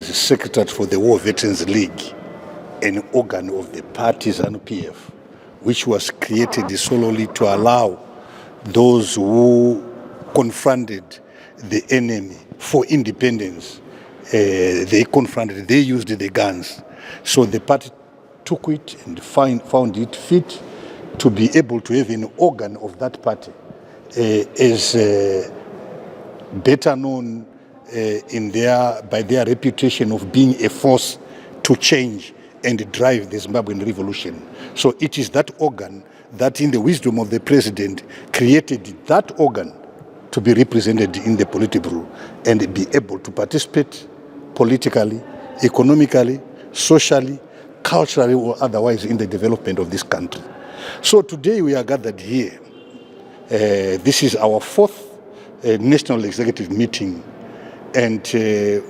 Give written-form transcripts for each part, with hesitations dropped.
the Secretary for the War Veterans League, an organ of the party ZANU-PF, which was created solely to allow those who confronted the enemy for independence. They used the guns. So the party took it and found it fit to be able to have an organ of that party as better known by their reputation of being a force to change and drive the Zimbabwean revolution. So it is that organ that, in the wisdom of the president, created that organ to be represented in the Politburo and be able to participate politically, economically, socially, culturally, or otherwise in the development of this country. So today we are gathered here. This is our fourth National Executive meeting, and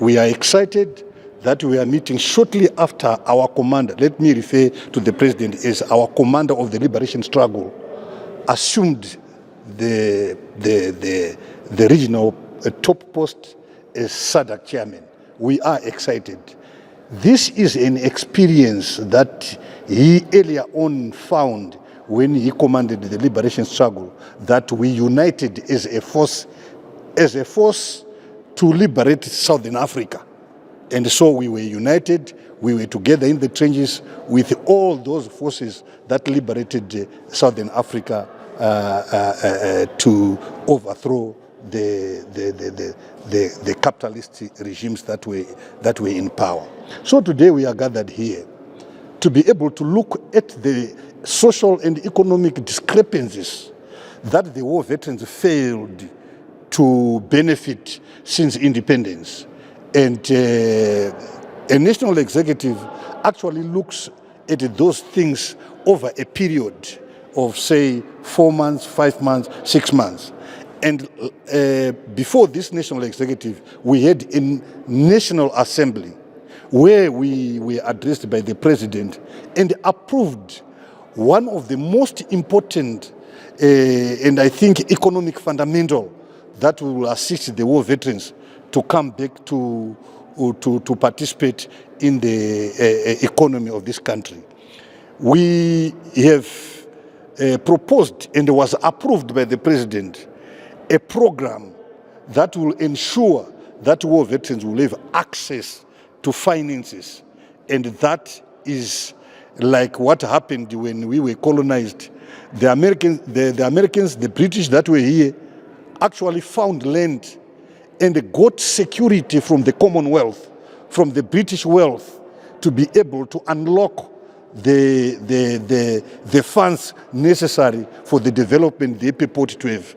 we are excited that we are meeting shortly after our commander, let me refer to the president as our commander of the liberation struggle, assumed the regional top post as SADC chairman. We are excited. This is an experience that he earlier on found when he commanded the liberation struggle, that we united as a force to liberate Southern Africa. And so we were united, we were together in the trenches with all those forces that liberated Southern Africa to overthrow the capitalist regimes that were in power. So today we are gathered here to be able to look at the social and economic discrepancies that the war veterans failed to benefit since independence. And a national executive actually looks at those things over a period of, say, 4 months, 5 months, 6 months. And before this national executive, we had a National Assembly where we were addressed by the president and approved one of the most important and I think economic fundamental that will assist the war veterans to come back to participate in the economy of this country. We have proposed and was approved by the president a program that will ensure that war veterans will have access to finances, and that is like what happened when we were colonized. The Americans, the British that were here actually found land and got security from the Commonwealth, from the British wealth, to be able to unlock the funds necessary for the development they purport to have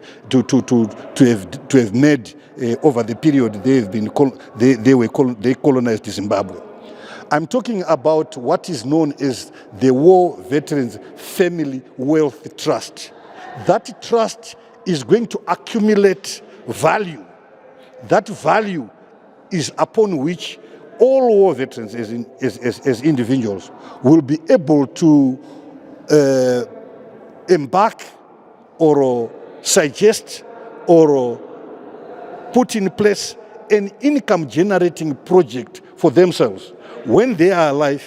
made over the period they colonized Zimbabwe. I'm talking about what is known as the War Veterans Family Wealth Trust. That trust is going to accumulate value. That value is upon which all war veterans as individuals will be able to embark or suggest or put in place an income generating project for themselves. When they are alive,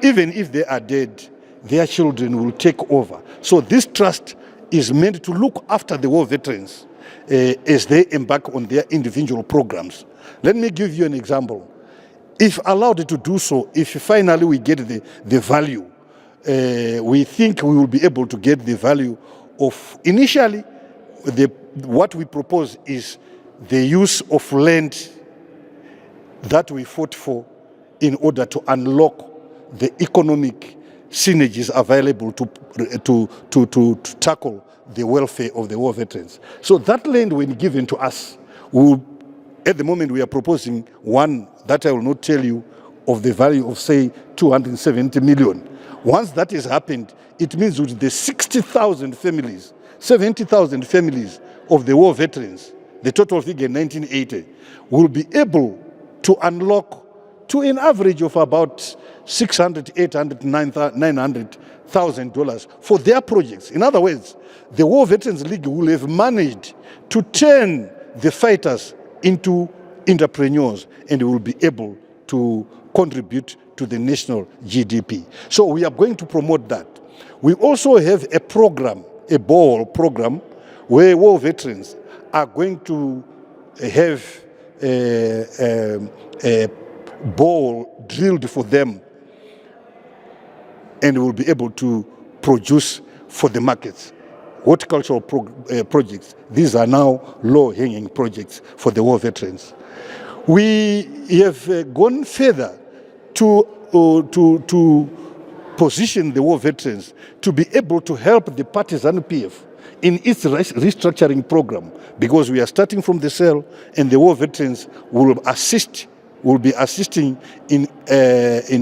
even if they are dead, their children will take over. So this trust is meant to look after the war veterans as they embark on their individual programs. Let me give you an example. If allowed to do so, if finally we get the value, we think we will be able to get the value of, initially, what we propose is the use of land that we fought for in order to unlock the economic synergies available to tackle the welfare of the war veterans. So that land, when given to us, at the moment we are proposing one that I will not tell you, of the value of, say, 270 million. Once that has happened, it means with the 60,000 families, 70,000 families of the war veterans, the total figure in 1980, will be able to unlock to an average of about $600, $800, $900,000 for their projects. In other words, the War Veterans League will have managed to turn the fighters into entrepreneurs, and will be able to contribute to the national GDP. So we are going to promote that. We also have a program, a ball program, where war veterans are going to have a ball drilled for them, and will be able to produce for the markets. Horticultural projects, these are now low-hanging projects for the war veterans. We have gone further to position the war veterans to be able to help the partisan PF in its restructuring program, because we are starting from the cell, and the war veterans will be assisting in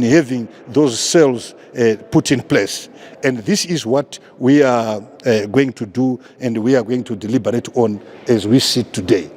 having those cells put in place. And this is what we are going to do, and we are going to deliberate on as we sit today.